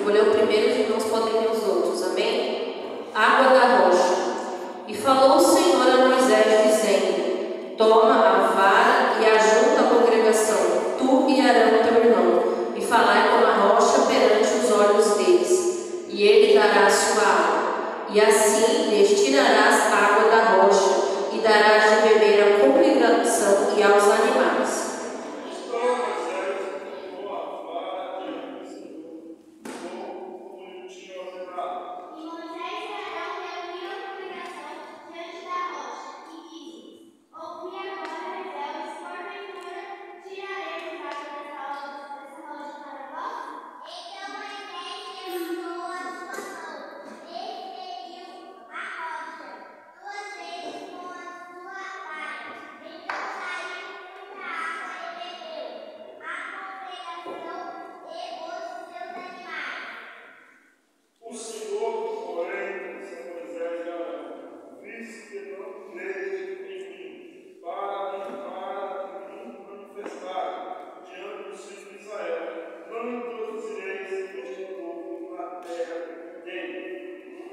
Eu vou ler o primeiro e os irmãos podem ler os outros, amém? Água da rocha. E falou o Senhor a Moisés, dizendo: toma a vara e ajunta a congregação, tu e Arão teu irmão, e falai com a rocha perante os olhos deles, e ele dará a sua água. E assim destinarás a água da rocha, e darás de beber à congregação e aos animais.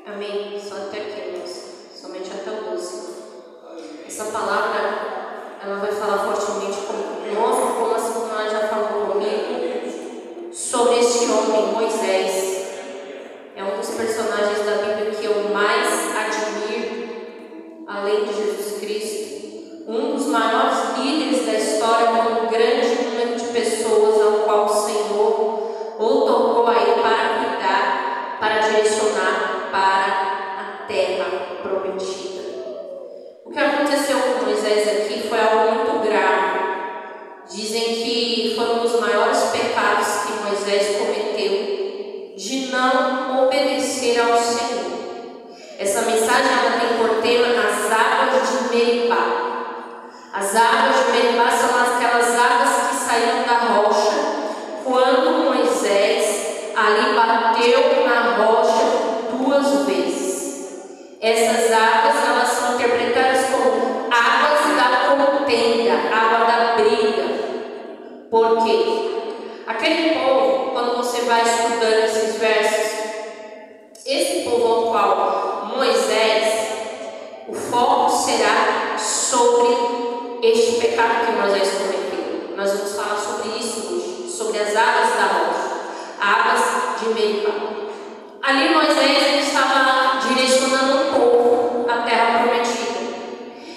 Amém. Só até aqui, irmãos. Somente até o 12. Essa palavra, ela vai falar fortemente conosco, como a senhora já falou comigo, sobre este homem, Moisés. É um dos personagens da Bíblia que eu mais admiro, além de Jesus Cristo. Um dos maiores líderes da história, com um grande número de pessoas ao qual o Senhor outorgou a ele para cuidar, para direcionar para a terra prometida. O que aconteceu com Moisés aqui foi algo muito grave. Dizem que foi um dos maiores pecados que Moisés cometeu, de não obedecer ao Senhor. Essa mensagem ela tem por tema as águas de Meribá. As águas de Meribá são aquelas águas que saíram da rocha quando Moisés ali bateu na rocha 2 vezes. Essas águas elas são interpretadas como águas da contenda, água da briga. Por quê? Aquele povo, quando você vai estudando esses versos, esse povo ao qual Moisés, o foco será sobre este pecado que Moisés cometeu. Nós vamos falar sobre isso hoje, sobre as águas da rocha, águas de Meribá. Ali Moisés estava direcionando o povo à terra prometida.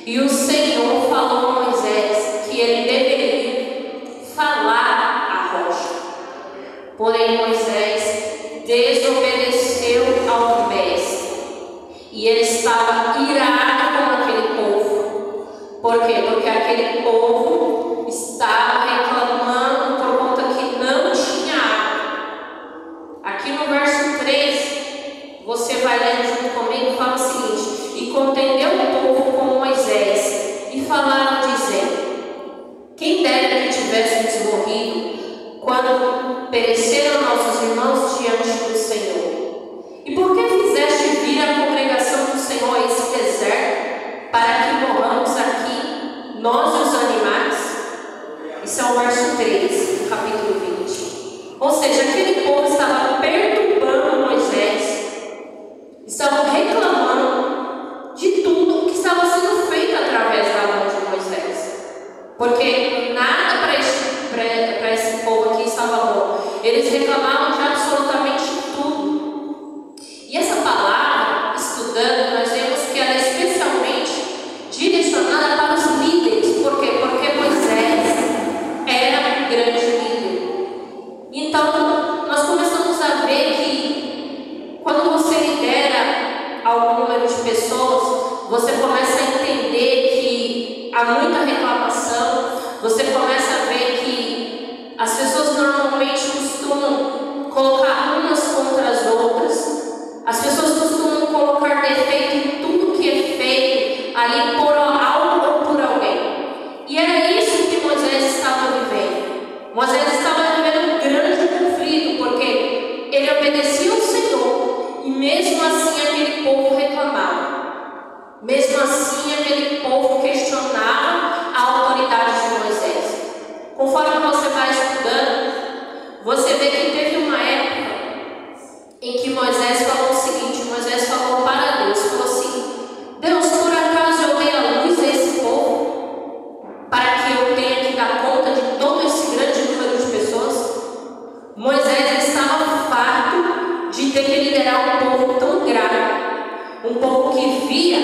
E o Senhor falou a Moisés que ele deveria falar à rocha. Porém Moisés desobedeceu ao mestre. E ele estava irado com aquele povo. Por quê? Porque aquele povo estava reclamando por conta que não tinha água. Aqui no verso 13, você vai ler junto comigo, fala o seguinte: e contendeu o povo com Moisés, e falaram dizendo: quem dera que tivéssemos morrido quando pereceram nossos irmãos diante do Senhor. E por que fizeste vir a congregação do Senhor a esse deserto, para que morramos aqui, nós e os animais? Isso é o verso 3, do capítulo 20. Ou seja, aquele povo estava perturbando Moisés, estavam reclamando de tudo que estava sendo feito através da mão de Moisés. Porque nada para esse povo aqui estava bom. Eles reclamavam de absolutamente tudo. E essa palavra, estudando, nós vemos que ela é especialmente direcionada para os líderes. Por quê? Porque Moisés era um grande líder. Então, nós começamos a ver que quando você lidera algum número de pessoas, você começa a entender que há muita reclamação, você começa a ver que as pessoas normalmente costumam colocar umas contra as outras, as pessoas costumam colocar defeito em tudo que é feito ali por algo ou por alguém. E era isso que Moisés estava vivendo. Moisés estava vivendo um grande conflito, porque ele obedecia ao Senhor, e mesmo assim aquele povo reclamava. Mesmo assim aquele povo questionava a autoridade de Moisés. Conforme você vai estudando, você vê que teve uma época povo que via,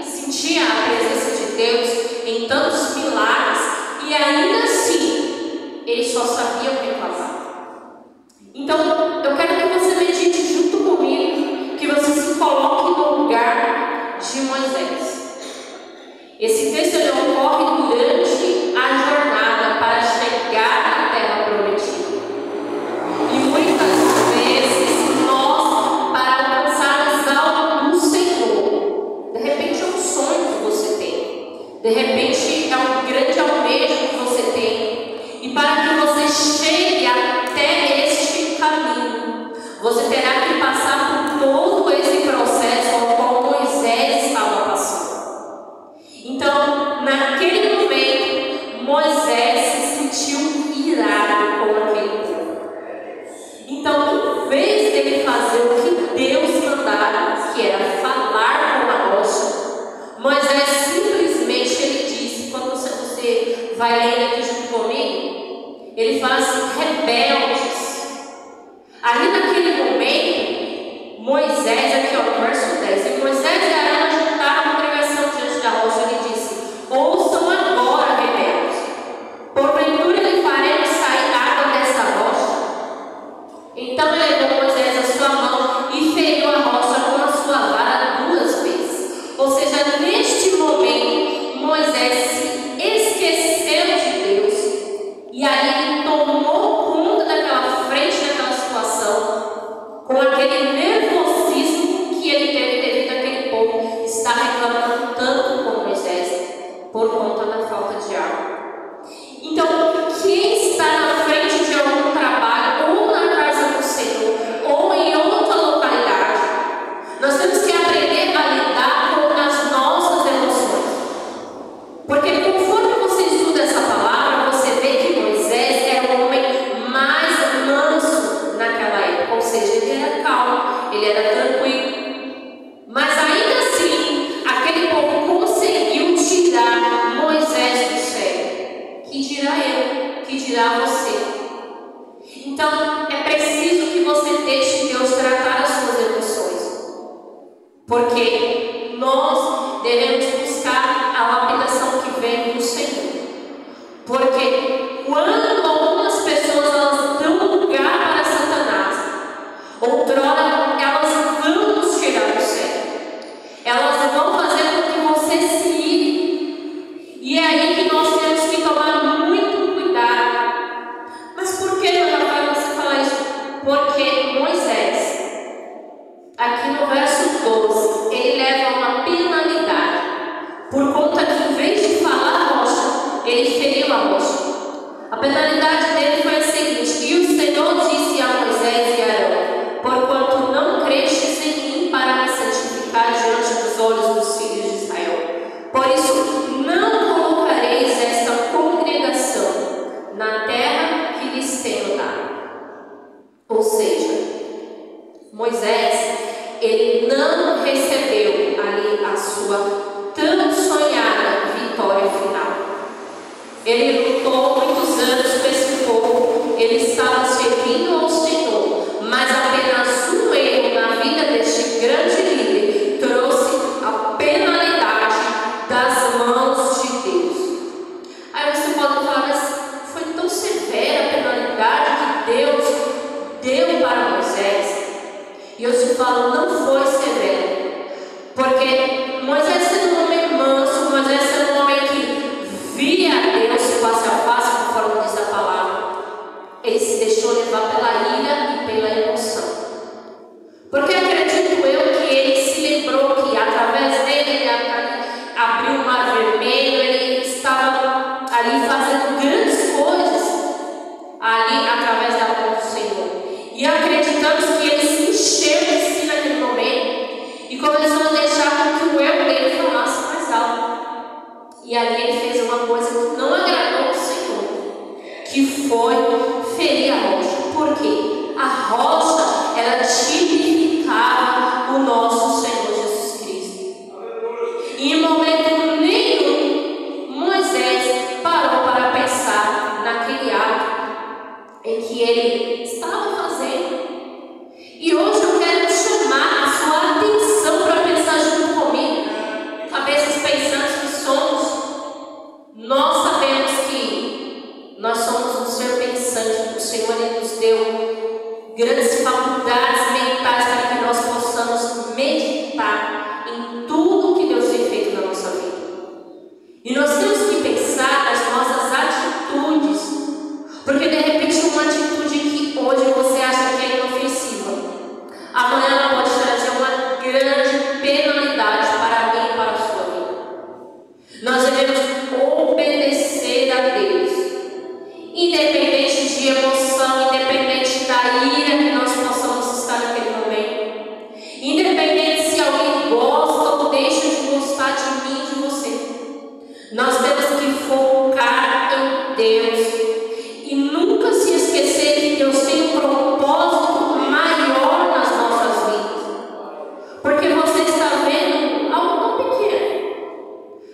sentia a presença de Deus em tantos milagres, e ainda assim, eles só sabiam reclamar. Então, eu quero que você medite junto comigo, que você se coloque no lugar de Moisés. Esse texto ele ocorre durante a jornada para chegar à terra prometida. E muitas vezes nós, para alcançarmos algo do Senhor, de repente é um sonho que você tem, de repente é um grande almejo que você tem, e para que você chegue até este caminho, você terá que passar por todo esse processo ao qual Moisés estava passando. Então, naquele momento, Moisés se sentiu irado com aquele povo. Então, em vez dele fazer o que Deus mandara, que era falar com a rocha, Moisés simplesmente ele disse, quando você vai ler aqui junto comigo, ele fala assim, rebeldes. Ali naquele momento, Moisés, aqui ó, no verso 10, e Moisés e Arão juntaram a congregação diante da rocha, ele disse, ouçam agora, rebeldes, porventura lhe faremos sair água dessa rocha? Então elevou Moisés a sua mão e feriu a rocha com a sua vara 2 vezes. Ou seja, neste momento, Moisés se esqueceu de Deus, e aí ele tomou conta daquela frente, daquela situação, com aquele nervosismo que ele teve devido àquele povo estar reclamando tanto com Moisés por conta da falta de água. Então, quem está na frente de algum trabalho, ou na casa do Senhor, ou em outra localidade, nós temos que aprender a lidar com as nossas emoções. Porque conforme você estuda essa palavra, você vê que Moisés era o homem mais manso naquela época, ou seja, ele era calmo, ele era tranquilo. Mas ainda assim, aquele povo conseguiu tirar Moisés do sério. Que dirá eu? Que dirá você? Então, é preciso que você deixe Deus tratar as suas emoções. Porque nós devemos buscar a lapidação que vem do Senhor. Porque quando algumas pessoas elas dão lugar para Satanás, outrora elas vão nos tirar do sério. Elas vão fazer com que você se ire. E é aí que nós temos que tomar muito cuidado. Mas por que, meu Rafael, você fala isso? Porque Moisés, aqui no verso 12, ele leva uma penalidade. Por conta que, em vez de falar a rocha, ele feriu a rocha. A penalidade dele foi a seguinte: e o Senhor disse a Moisés e Arão, porquanto não crestes em mim para me santificar diante dos olhos dos filhos de Israel, por isso não colocareis esta congregação na terra que lhes tenho dado. Ou seja, Moisés, ele não recebeu ali a sua tão sonhada vitória final. Ele lutou muitos anos com esse povo, ele estava servindo ao Senhor, mas apenas um erro na vida deste grande líder trouxe a penalidade das mãos de Deus. Aí você pode falar, mas foi tão severa a penalidade que Deus deu para Moisés. E eu te falo, não foi severo, porque Moisés sendo um homem manso, Moisés sendo um homem que via Deus face a face, conforme diz a palavra, ele se deixou levar pela ira e pela emoção. Porque acredito eu que ele se lembrou que através dele ele abriu o mar vermelho, ele estava ali fazendo grandes coisas ali através da mão do Senhor. E acreditamos que ele se encheu de si naquele momento e começou a deixar com que o eu dele falasse mais alto. E ali ele fez uma coisa que não agradou ao Senhor, que foi ferir a rocha. Por quê? A rocha, ela tipificava o nosso Senhor Jesus Cristo. E em momento nenhum, Moisés parou para pensar naquele ato em que ele estava fazendo. E hoje eu quero chamar a sua atenção para pensar junto deu grandes faculdades mentais para que nós possamos meditar em tudo que Deus tem feito na nossa vida. E nós temos que pensar nas nossas atitudes, porque de repente uma atitude que hoje você acha que é inofensiva, amanhã ela pode trazer uma grande penalidade para mim e para a sua vida. Nós devemos obedecer a Deus, independente de emoção, independente da ira que nós possamos estar naquele momento, independente se alguém gosta ou deixa de gostar de mim e de você. Nós temos que focar em Deus e nunca se esquecer que Deus tem um propósito maior nas nossas vidas, porque você está vendo algo tão pequeno.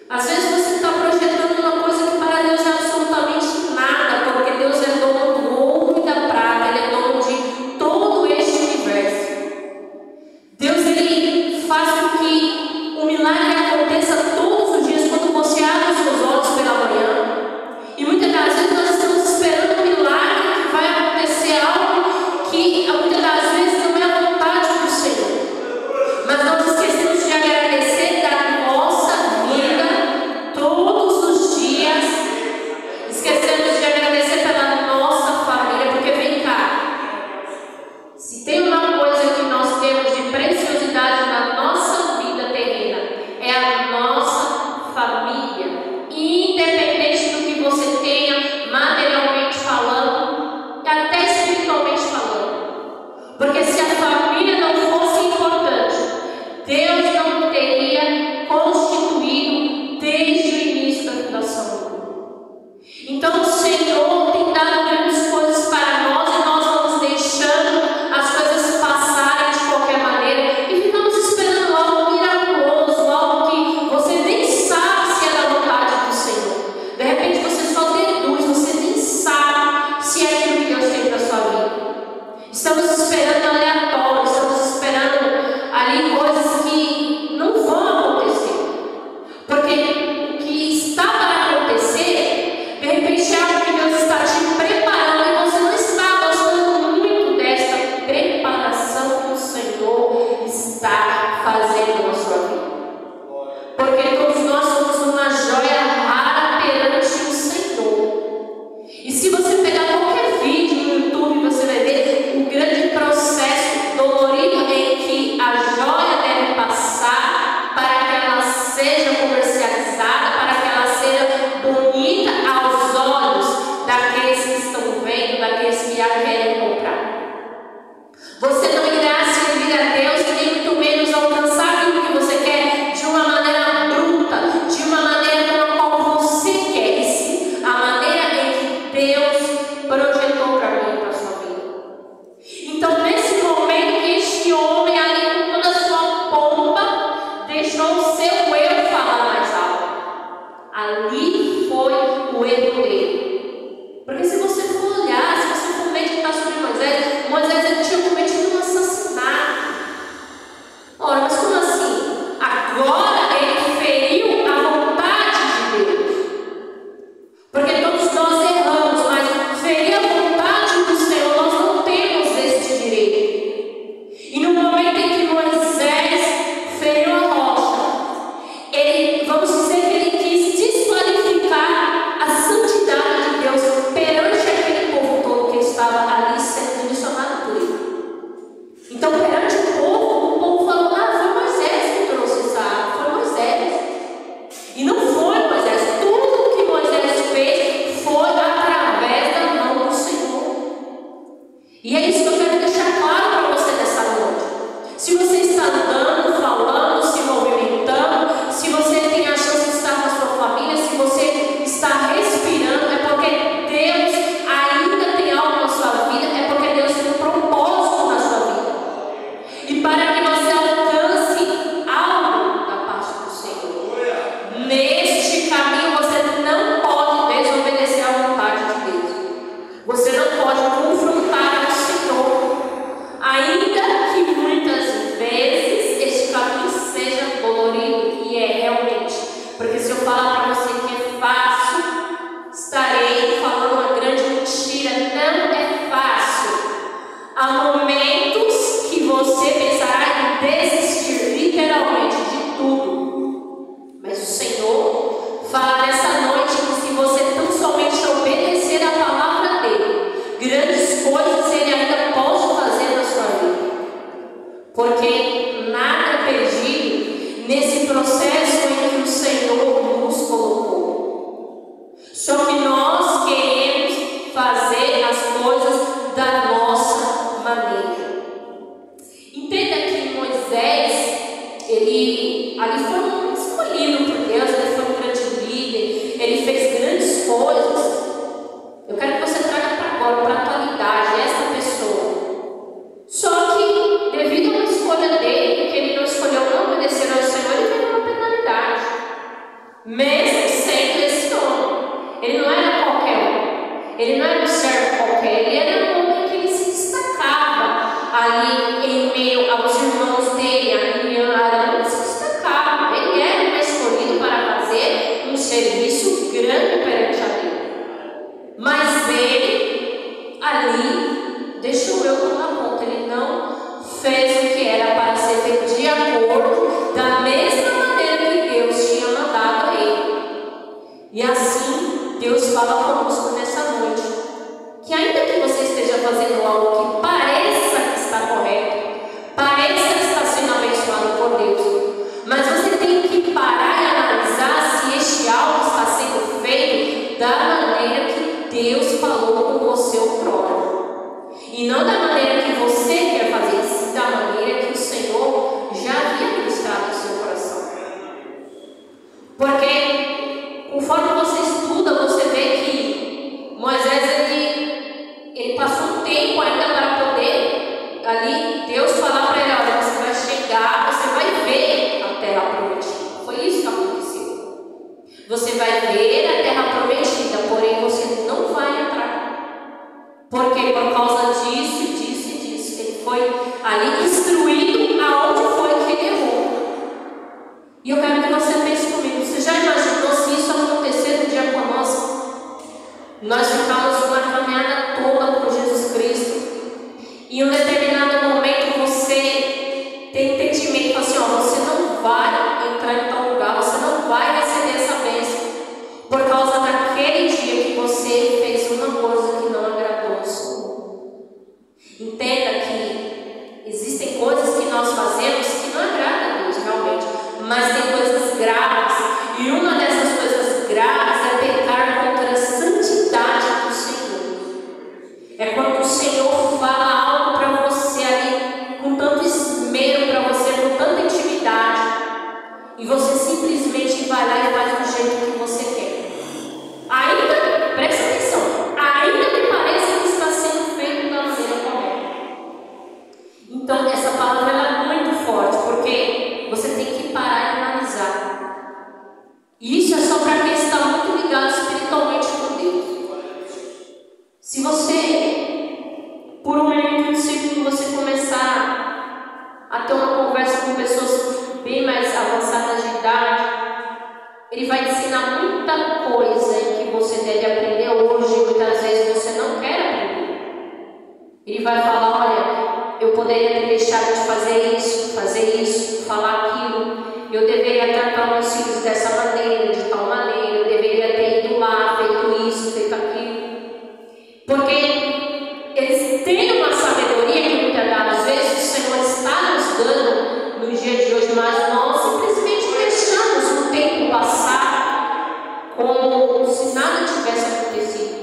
Às vezes você está projetando uma coisa que para Deus é absolutamente nada, porque Deus é dono do ouro e da prata, Ele é dono de todo este universo. Deus, Ele faz com que o milagre aconteça todos os dias quando você abre os seus olhos pela manhã. E muitas das vezes nós estamos esperando um milagre que vai acontecer algo que muitas das vezes não é a vontade do Senhor. Mas nós esquecemos de agradecer da nossa vida todos os dias. Esquecemos de agradecer pela nossa família, porque vem cá, se tem uma coisa que nós temos de preciosidade na nossa vida terrena, é a nossa família, independente do que você tenha materialmente falando e até espiritualmente falando, porque se a família não fosse importante, Deus não teria constituído desde o início da fundação do mundo. Então o Senhor tem dado grandes coisas para nós e nós vamos deixando as coisas passarem de qualquer maneira e ficamos esperando algo miraculoso, algo que você nem sabe se é da vontade do Senhor. De repente você só deduz, você nem sabe se é aquilo que Deus tem para a sua vida. Estamos esperando aleatório, estamos esperando ali coisas que não vão acontecer, porque o que está para acontecer, de repente é algo que Deus está te preparando e você não está gostando muito dessa preparação que o Senhor está fazendo na sua vida, porque todos nós somos uma joia rara perante o Senhor. E se você pegar qualquer vídeo no YouTube, você vai ver o grande processo dolorido em que a joia deve passar para que ela seja comercializada, para que ela seja bonita aos olhos daqueles que estão vendo, daqueles que a querem comprar. Você não irá servir a Deus, nem muito menos alcançar aquilo que você quer de uma maneira bruta, de uma maneira com a qual você quer, e sim a maneira em que Deus projetou para mim e para a sua vida. Então, nesse momento que este homem ali com toda a sua pompa deixou o seu eu falar mais alto, ali foi o erro dele. Porque se você for olhar, se você for meditar sobre Moisés, Moisés ele tinha cometido um assassinato. Ora, mas como assim? Agora ele feriu a vontade de Deus. Porque todos nós erramos, mas ferir a vontade do Senhor, nós não temos esse direito. E no momento em que Moisés feriu a rocha, ele, vamos dizer que ele quis desqualificar a santidade de Deus perante aquele povo todo que estava ali sendo direcionado por ele. Então, perante o povo falou: foi Moisés que trouxe essa água, foi Moisés. E não foi Moisés, tudo o que Moisés fez foi através da mão do Senhor. E é isso que eu quero deixar claro para você nessa noite. Se você está andando, falando, se movimentando, se você tem a chance de estar com a sua família, se você está respirando, é porque Deus ainda tem algo na sua vida, é porque Deus tem um propósito na sua vida. E para que você alcance algo da parte do Senhor, neste caminho você não pode desobedecer à vontade de Deus. Você não pode confrontar o Senhor ali foi um escolhido por Deus, ele foi um grande líder, ele fez grandes coisas. Eu quero que você traga para agora, para a atualidade, essa pessoa. Só que, devido a uma escolha dele, que ele não escolheu não obedecer ao Senhor, ele teve uma penalidade. Mesmo sendo esse homem, ele não era qualquer um, ele não era um servo qualquer, ele era um homem que ele se destacava ali em meio aos irmãos dele, a Miriam, ele se destacava, ele era um escolhido para fazer um serviço grande perante a Deus. Mas ele, ali, deixou eu tomar conta, ele não fez o que era para ser feito de acordo da mesma maneira que Deus tinha mandado a ele. E assim, Deus fala conosco nessa noite, que ainda que você esteja fazendo algo que pareça que está correto, pareça que está sendo abençoado por Deus, mas você tem que parar e analisar se este algo está sendo feito da maneira que Deus falou com você outrora. E não da maneira que você quer fazer, sim da maneira que o Senhor já havia ministrado no seu coração. Porque, conforme você estuda, você vê que Moisés, ele passou um tempo ainda para poder, ali, Deus falar para ele, olha, você vai chegar, você vai ver a terra prometida. Foi isso que aconteceu. Você vai ver a terra prometida, porém você não vai entrar. Porque por causa disso, disso e disso, ele foi ali instruído aonde foi que ele errou. E eu quero que você pense comigo, você já imaginou se isso acontecer um dia conosco? Nós ficamos uma caminhada toda com Jesus Cristo, e em um determinado momento você tem entendimento assim, ó, você não vai entrar em tal lugar, você não vai receber essa bênção, por causa daquele dia que você fez uma coisa que não agradou ao Senhor. Entenda que existem coisas que nós fazemos que não agradam a Deus realmente, mas tem coisas graves, e uma dessas coisas graves é pecar contra a santidade do Senhor. É quando o Senhor fala algo para você ali com tanto esmero para você, com tanta intimidade, e você simplesmente vai lá e faz do jeito que você quer. Ainda, presta atenção, ainda que pareça que está sendo feito da maneira correta. Então, essa palavra ela é muito forte, porque você tem que parar e analisar. E isso é só para quem está muito ligado espiritualmente com Deus. Se você, por um minuto de segundo, você começar a ter uma conversa com pessoas bem mais avançadas de idade, ele vai te ensinar muita coisa que você deve aprender hoje, e muitas vezes você não quer aprender. Ele vai falar, olha, eu poderia ter deixado de fazer isso, falar aquilo, eu deveria tratar meus filhos dessa maneira, de tal maneira, eu deveria ter ido lá, feito isso, feito aquilo. Porque eles têm uma sabedoria que muitas das vezes o Senhor está nos dando no dia de hoje, mas nós simplesmente deixamos o tempo passar como se nada tivesse acontecido.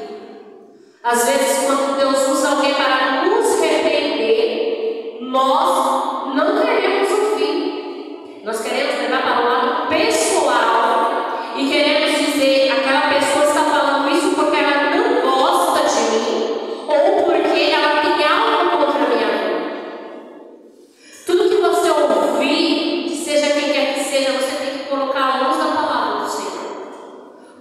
Às vezes, quando Deus usa alguém para nos repreender, nós não queremos ouvir. Nós queremos levar para o lado pessoal e queremos dizer, aquela pessoa está falando isso porque ela não gosta de mim ou porque ela tem algo contra a minha vida. Tudo que você ouvir, que seja quem quer que seja, você tem que colocar a luz da palavra do Senhor.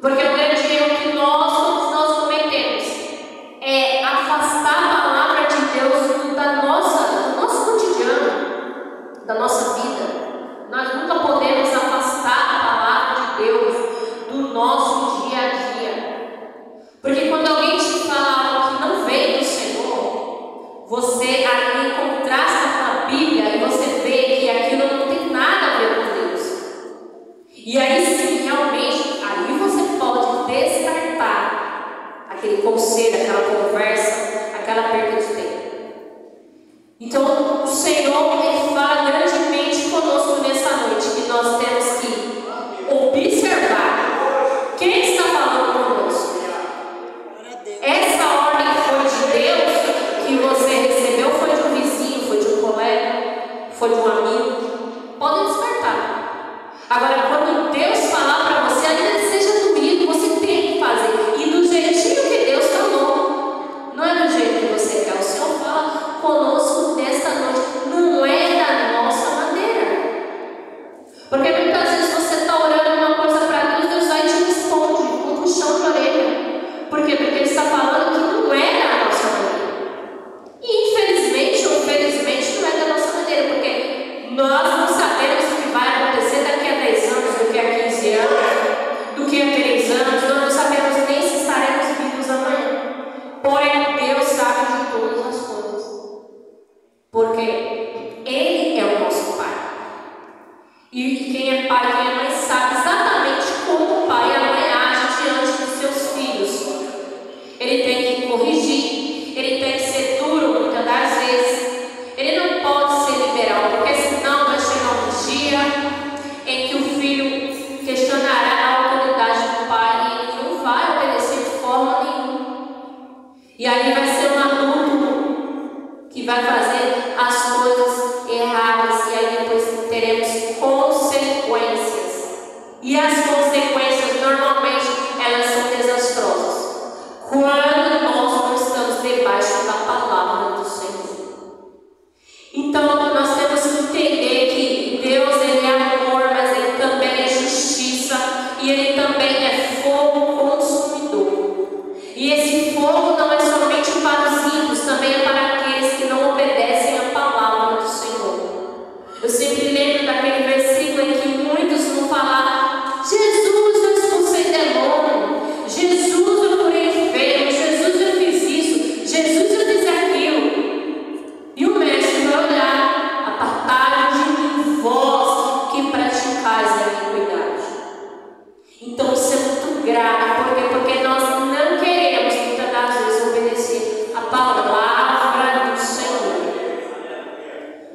Porque o grande erro que todos nós cometemos é afastar a palavra de Deus do nosso cotidiano, da nossa vida. Nós nunca podemos afastar a palavra de Deus do nosso dia a dia. Porque quando alguém te fala algo que não veio do Senhor, você ali contrasta com a Bíblia e você vê que aquilo não tem nada a ver com Deus. E aí sim, realmente, aí você pode descartar aquele conselho, aquela conversa, aquela perda de tempo. Então, o Senhor, Ele fala grandemente conosco nessa noite, que nós temos que observar quem está falando conosco. Essa ordem foi de Deus que você recebeu, foi de um vizinho, foi de um colega, foi de um amigo. Podem descartar. Agora, quando Deus falar para você, ainda que seja doído, você tem que fazer. E do jeitinho que Deus falou. Não é do jeito que você quer. O Senhor fala conosco nesta noite. Não é da nossa maneira. Porque muitas vezes você está orando uma coisa para Deus, Deus vai te responde com um puxão de orelha. Por quê? Porque Ele está falando que não é da nossa maneira. E infelizmente ou felizmente não é da nossa maneira. Porque nós não sabemos o que vai acontecer daqui a 10 anos, do que a 15 anos, do que a 3 anos. Nós não sabemos nem se estaremos vivos amanhã. Porém, Deus sabe de todas as coisas. Porque Ele é o nosso Pai. E quem é pai, quem é mãe, sabe exatamente como o pai e a mãe agem diante dos seus filhos. Ele tem que corrigir, ele tem que ser duro muitas das vezes. Ele não pode ser liberal, porque senão vai chegar um dia em que o filho questionará a autoridade do pai e ele não vai obedecer de forma nenhuma. E aí vai ser um adulto que vai fazer as coisas erradas e aí depois teremos consequências. E as consequências normalmente elas são desastrosas quando nós não estamos debaixo da palavra do Senhor. Então nós temos que entender que Deus ele é amor, mas Ele também é justiça e Ele também é fogo consumidor. E esse fogo não é somente para os ímpios, também é para aqueles que não obedecem à palavra do Senhor. Eu sempre lembro daquele versículo em que muitos vão falar: Jesus, eu expulsei demônio, Jesus, eu curei enfermo, Jesus, eu fiz isso, Jesus, eu fiz aquilo. E o mestre vai olhar: apartai-vos de mim, vós que praticais a iniquidade. Então isso é muito grave, porque nós não queremos muitas das vezes obedecer a palavra do Senhor.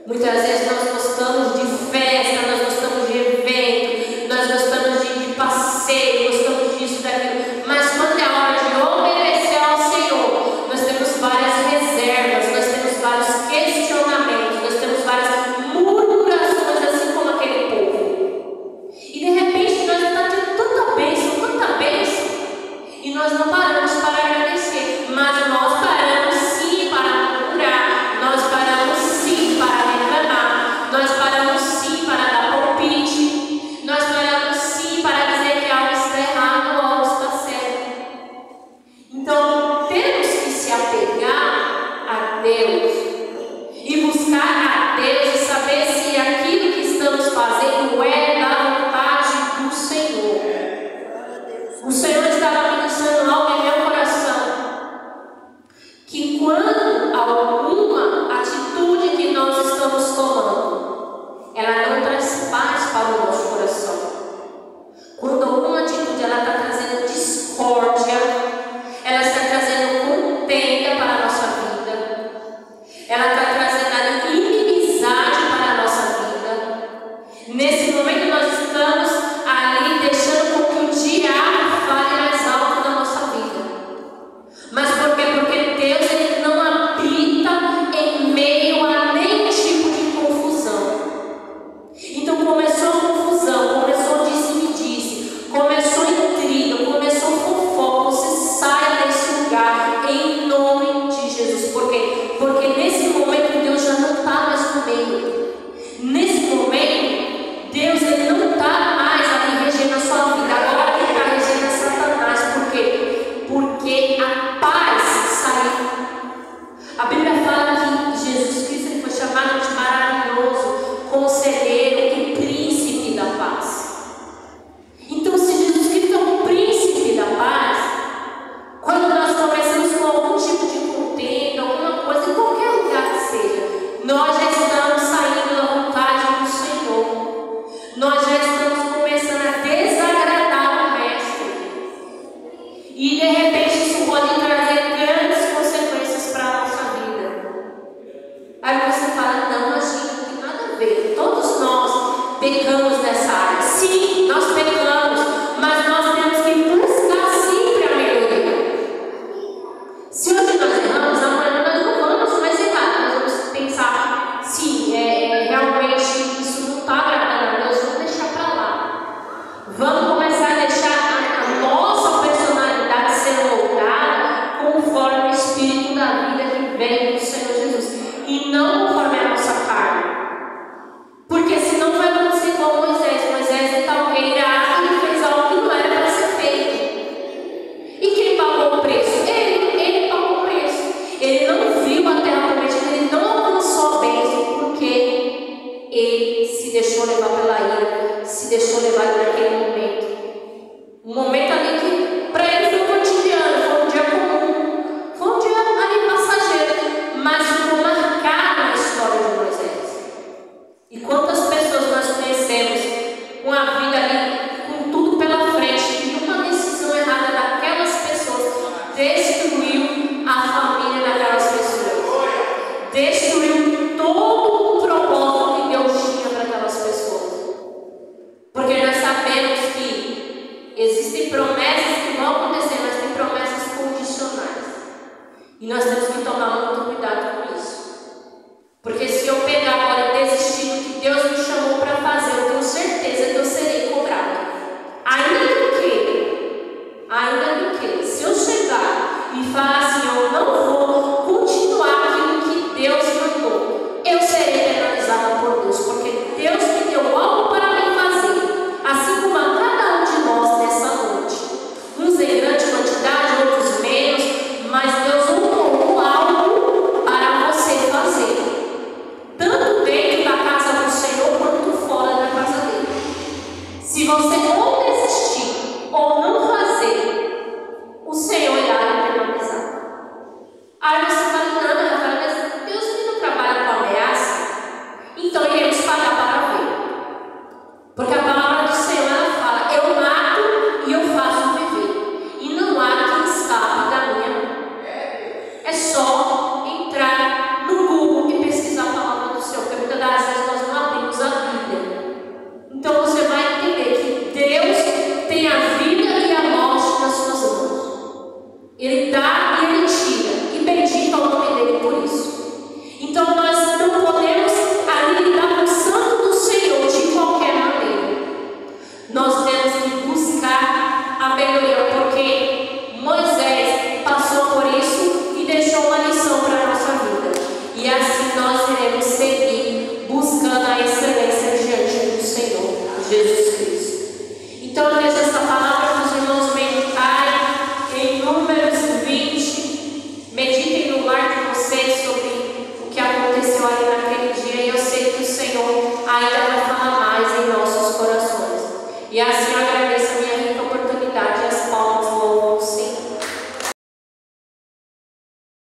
Muitas vezes nós gostamos de festa, nós gostamos de evento, nós gostamos de passeio, gostamos disso, daquilo. Mas quando é hora de obedecer ao Senhor, nós temos várias reservas, nós temos vários questionamentos, nós temos várias murmurações, assim como aquele povo. E de repente nós estamos tendo tanta bênção, e nós não paramos para agradecer, mas nós paramos sim para murmurar, nós paramos sim para reclamar, nós paramos sim para dar palpite, nós paramos sim para dizer que algo está errado ou algo está certo. Então temos que se apegar a Deus e buscar a Deus e saber se aquilo que estamos fazendo é da vontade do Senhor. O Senhor estava ministrando algo em meu coração, que quando alguma atitude que nós estamos tomando, ela não traz paz para o nosso coração. Quando alguma atitude ela está trazendo discórdia, ela está trazendo contenda para a nossa vida, ela está trazendo a inimizade para a nossa vida. Nesse momento nós estamos ali deixando com que o diabo fale mais alto na nossa vida. Mas por quê? Porque Deus ele não habita em meio a nenhum tipo de confusão. Então começou a confusão, começou disse-me-disse, começou intriga, começou fofoca. Você sai desse lugar em nome de Jesus. Por quê? Porque nesse momento Deus já não está mais no meio. Nesse momento Deus ele não está mais ali regendo a sua vida. Agora ele está regendo Satanás. Por quê? Porque a paz saiu. A Bíblia fala que Jesus Cristo ele foi chamado de maravilhoso, conselheiro e príncipe da paz. Então, se Jesus Cristo é o príncipe da paz, quando nós começamos com algum tipo de contenda, alguma coisa, em qualquer lugar que seja, nós já estamos saindo da vontade do Senhor. Nós já estamos começando a desagradar o Mestre. E de repente isso pode trazer grandes consequências para a nossa vida. Aí você fala: não, imagina, não tem nada a ver. Todos nós pecamos nessa área. Sim, nós pecamos, mas nós temos que buscar sempre a melhoria. Se hoje nós erramos, amanhã nós não vamos mais errar. Nós vamos pensar: sim, realmente isso não está agradando a Deus, vamos deixar para lá. destruiu todo o propósito que Deus tinha para aquelas pessoas. Porque nós sabemos que existem promessas que vão acontecer, mas tem promessas condicionais. E nós temos que tomar muito cuidado com isso. Porque se eu pegar agora e desistir do que Deus me chamou para fazer, eu tenho certeza que eu serei cobrado. Ainda que, se eu chegar e falar assim, eu não vou continuar aquilo que Deus mandou, eu serei penalizada por Deus, porque Deus me deu algo para me fazer, assim como a cada um de nós nessa noite. Uns em grande quantidade, outros menos, mas Deus honrou algo para você fazer, tanto dentro da casa do Senhor quanto fora da casa dele. Se você ou desistir ou não fazer, o Senhor irá lhe penalizar. Aí você fala, não, mas Deus não trabalha com ameaça, então iremos pagar para ver. Porque a palavra do Senhor, ela fala, eu mato e eu faço viver, e não há quem escape da minha mão. É só entrar no Google e pesquisar a palavra do Senhor, porque muitas das vezes nós não abrimos a Bíblia. Então você vai entender que Deus tem a vida e a morte nas suas mãos. Ele dá e ele tira, e bendito é o nome dele por isso. Então nós não podemos ali lidar com o santo do Senhor de qualquer maneira. Nós temos que buscar a melhoria, porque Moisés passou por isso e deixou uma lição para a nossa vida. E assim nós iremos seguir buscando a excelência diante do Senhor Jesus Cristo. Então eu deixo essa palavra para os irmãos meditarem em Números 20. Meditem no lar de vocês sobre o que aconteceu ali naquele dia. E eu sei que o Senhor ainda vai falar mais em nossos corações. E assim